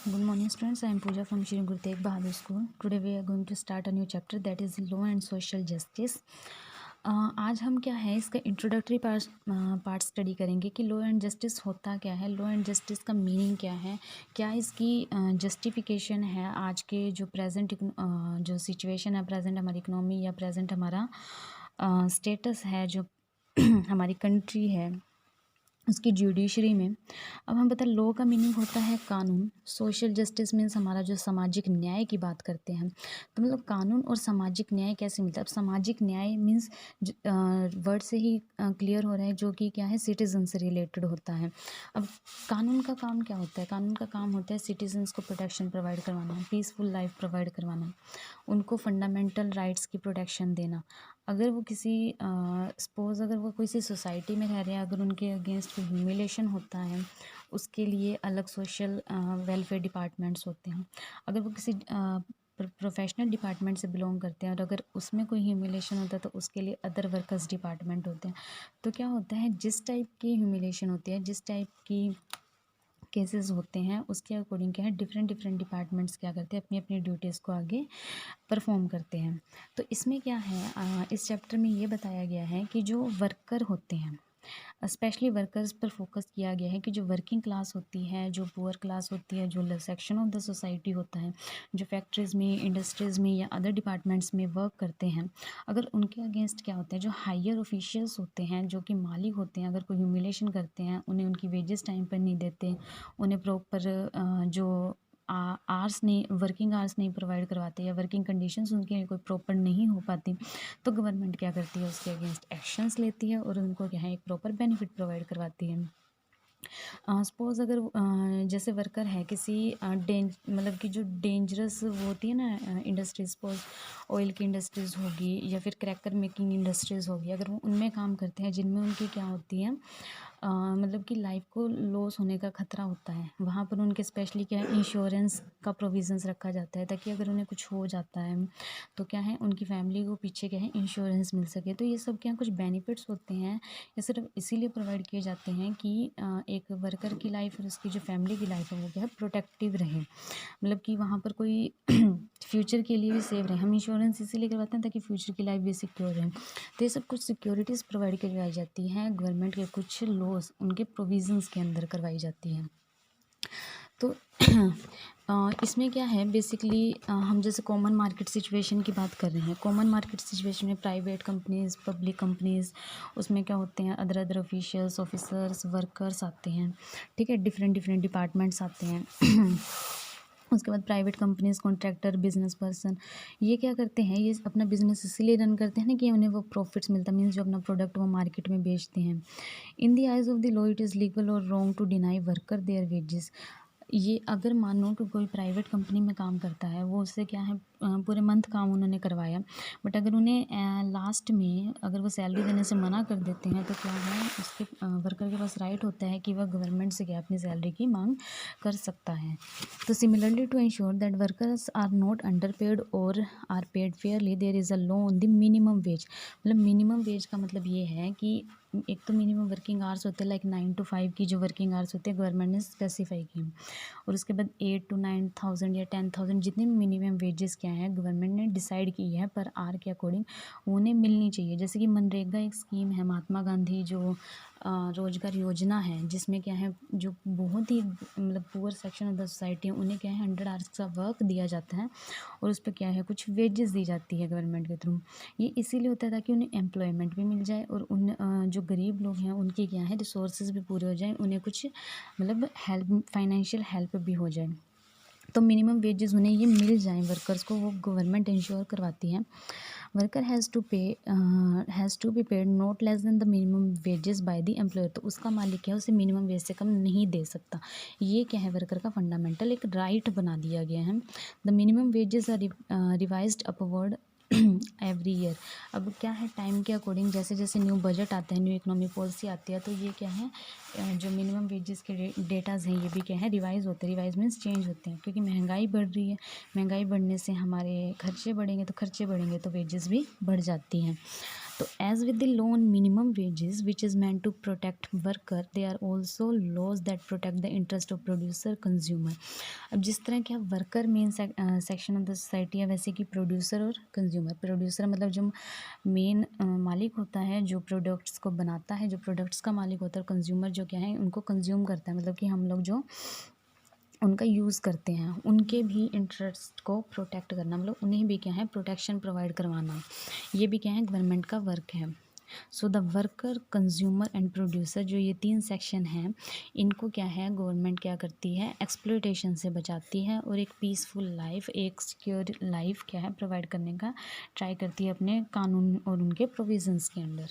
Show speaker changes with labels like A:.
A: Good morning, students. I am Pooja from Shri Guru Tegh Bahadur School. Today we are going to start a new chapter, that is law and social justice. आज हम क्या है इसका introductory part study करेंगे कि law and justice होता क्या है, लॉ एंड जस्टिस का मीनिंग क्या है, क्या इसकी जस्टिफिकेशन है आज के जो प्रेजेंट जो सिचुएशन है, प्रेजेंट हमारी इकोनॉमी या प्रेजेंट हमारा स्टेटस है, जो हमारी कंट्री है उसकी जुडिशरी में। अब हम पता लॉ का मीनिंग होता है कानून, सोशल जस्टिस मीन्स हमारा जो सामाजिक न्याय की बात करते हैं, तो मतलब कानून और सामाजिक न्याय कैसे मिलता है। अब सामाजिक न्याय मीन्स वर्ड से ही क्लियर हो रहा है, जो कि क्या है सिटीजन से रिलेटेड होता है। अब कानून का काम क्या होता है, कानून का काम होता है सिटीजन्स को प्रोटेक्शन प्रोवाइड करवाना, पीसफुल लाइफ प्रोवाइड करवाना, उनको फंडामेंटल राइट्स की प्रोटेक्शन देना। अगर वो किसी सपोज़ अगर वो किसी सोसाइटी में रह रहे हैं, अगर उनके अगेंस्ट कोई ह्यूमिलेशन होता है, उसके लिए अलग सोशल वेलफेयर डिपार्टमेंट्स होते हैं। अगर वो किसी प्रोफेशनल डिपार्टमेंट से बिलोंग करते हैं और अगर उसमें कोई ह्यूमिलेशन होता है तो उसके लिए अदर वर्कर्स डिपार्टमेंट होते हैं। तो क्या होता है, जिस टाइप की ह्यूमिलेशन होती है, जिस टाइप की केसेस होते हैं, उसके अकॉर्डिंग क्या है डिफरेंट डिपार्टमेंट्स क्या करते हैं, अपनी अपनी ड्यूटीज़ को आगे परफॉर्म करते हैं। तो इसमें क्या है, इस चैप्टर में ये बताया गया है कि जो वर्कर होते हैं, स्पेशली वर्कर्स पर फोकस किया गया है कि जो वर्किंग क्लास होती है, जो पुअर क्लास होती है, जो सेक्शन ऑफ द सोसाइटी होता है, जो फैक्ट्रीज़ में, इंडस्ट्रीज़ में या अदर डिपार्टमेंट्स में वर्क करते हैं, अगर उनके अगेंस्ट क्या होते हैं, जो हायर ऑफिशियल्स होते हैं, जो कि मालिक होते हैं, अगर कोई ह्यूमिलेशन करते हैं, उन्हें उनकी वेजेस टाइम पर नहीं देते, उन्हें प्रॉपर जो आर्स नहीं, वर्किंग आर्स नहीं प्रोवाइड करवाते या वर्किंग कंडीशंस उनके लिए कोई प्रॉपर नहीं हो पाती, तो गवर्नमेंट क्या करती है, उसके अगेंस्ट एक्शंस लेती है और उनको क्या है एक प्रॉपर बेनिफिट प्रोवाइड करवाती है। सपोज़ अगर जैसे वर्कर है किसी मतलब कि जो डेंजरस वो होती है ना इंडस्ट्रीज, सपोज ऑयल की इंडस्ट्रीज़ होगी या फिर क्रैकर मेकिंग इंडस्ट्रीज़ होगी, अगर वो उनमें काम करते हैं जिनमें उनकी क्या होती है मतलब कि लाइफ को लॉस होने का ख़तरा होता है, वहाँ पर उनके स्पेशली क्या है इंश्योरेंस का प्रोविज़न्स रखा जाता है, ताकि अगर उन्हें कुछ हो जाता है तो क्या है उनकी फैमिली को पीछे क्या है इंश्योरेंस मिल सके। तो ये सब क्या कुछ बेनिफिट्स होते हैं, ये सिर्फ इसीलिए प्रोवाइड किए जाते हैं कि एक वर्कर की लाइफ और उसकी जो फैमिली की लाइफ है वो क्या है प्रोटेक्टिव रहे, मतलब कि वहाँ पर कोई फ्यूचर के लिए भी सेव रहे। हम इंश्योरेंस इसीलिए करवाते हैं ताकि फ्यूचर की लाइफ भी सिक्योर रहे। तो ये सब कुछ सिक्योरिटीज़ प्रोवाइड करवाई जाती हैं, गवर्नमेंट के कुछ लॉज उनके प्रोविजंस के अंदर करवाई जाती हैं। तो इसमें क्या है बेसिकली हम जैसे कॉमन मार्केट सिचुएशन की बात कर रहे हैं। कॉमन मार्केट सिचुएशन में प्राइवेट कंपनीज़, पब्लिक कंपनीज़, उसमें क्या होते हैं अदर ऑफिशियल्स, ऑफिसर्स, वर्कर्स आते हैं, ठीक है, डिफरेंट डिपार्टमेंट्स आते हैं। उसके बाद private companies, contractor, business person, ये क्या करते हैं, ये अपना बिजनेस इसीलिए रन करते हैं ना कि उन्हें वो प्रॉफिट्स मिलता है, मीन्स जो अपना प्रोडक्ट वो मार्केट में बेचते हैं। In the eyes of the law it is legal और wrong to deny worker their wages. ये अगर मानो कि कोई प्राइवेट कंपनी में काम करता है, वो उससे क्या है पूरे मंथ काम उन्होंने करवाया, बट अगर उन्हें लास्ट में अगर वो सैलरी देने से मना कर देते हैं तो क्या है उसके वर्कर के पास राइट होता है कि वह गवर्नमेंट से क्या अपनी सैलरी की मांग कर सकता है। तो similarly to ensure that workers are not underpaid और are paid fairly there is a law on the minimum wage. मतलब मिनिमम वेज का मतलब ये है कि एक तो मिनिमम वर्किंग आवर्स होते हैं, लाइक 9 to 5 की जो वर्किंग आवर्स होते हैं गवर्नमेंट ने स्पेसिफाई की, और उसके बाद 8 to 9,000 या 10,000 जितने भी मिनिमम वेजेस क्या है गवर्नमेंट ने डिसाइड की है पर आर के अकॉर्डिंग उन्हें मिलनी चाहिए। जैसे कि मनरेगा एक स्कीम है, महात्मा गांधी जो रोजगार योजना है, जिसमें क्या है जो बहुत ही मतलब poor section of the society है उन्हें क्या है 100 आवर्स का वर्क दिया जाता है और उस पर क्या है कुछ वेजेस दी जाती है गवर्नमेंट के थ्रू। ये इसीलिए होता है ताकि उन्हें एम्प्लॉयमेंट भी मिल जाए और उन जो गरीब लोग हैं उनके क्या है रिसोर्सेज भी पूरे हो जाए, उन्हें कुछ मतलब हेल्प, फाइनेंशियल हेल्प भी हो जाए। तो मिनिमम वेजेस उन्हें ये मिल जाएं वर्कर्स को, वो गवर्नमेंट इंश्योर करवाती है। Worker has to be paid not less than the minimum wages by the employer. तो उसका मालिक है उसे मिनिमम वेज से कम नहीं दे सकता। ये क्या है वर्कर का फंडामेंटल एक राइट बना दिया गया है। The minimum wages are revised upward every year. अब क्या है टाइम के अकॉर्डिंग जैसे जैसे न्यू बजट आता है, न्यू इकोनॉमिक पॉलिसी आती है, तो ये क्या है जो मिनिमम वेजेस के डेटाज हैं ये भी क्या है रिवाइज होते हैं। रिवाइज मीन्स चेंज होते हैं, क्योंकि महंगाई बढ़ रही है, महंगाई बढ़ने से हमारे खर्चे बढ़ेंगे, तो खर्चे बढ़ेंगे तो वेजेस भी बढ़ जाती हैं। तो as with the law on minimum wages which is meant to protect worker, they are also laws that protect the interest of producer consumer. अब जिस तरह क्या worker main section of the society है, वैसे कि प्रोड्यूसर और consumer. Producer मतलब जो मेन मालिक होता है, जो प्रोडक्ट्स को बनाता है, जो प्रोडक्ट्स का मालिक होता है। कंज्यूमर जो क्या है, उनको कंज्यूम करता है, मतलब कि हम लोग जो उनका यूज़ करते हैं, उनके भी इंटरेस्ट को प्रोटेक्ट करना, मतलब उन्हें भी क्या है, प्रोटेक्शन प्रोवाइड करवाना। ये भी क्या है, गवर्नमेंट का वर्क है। So the worker, consumer and producer, जो ये 3 सेक्शन हैं, इनको क्या है, गवर्नमेंट क्या करती है, एक्सप्लॉयटेशन से बचाती है और एक पीसफुल लाइफ, एक सिक्योर लाइफ क्या है, प्रोवाइड करने का ट्राई करती है अपने कानून और उनके प्रोविजंस के अंडर।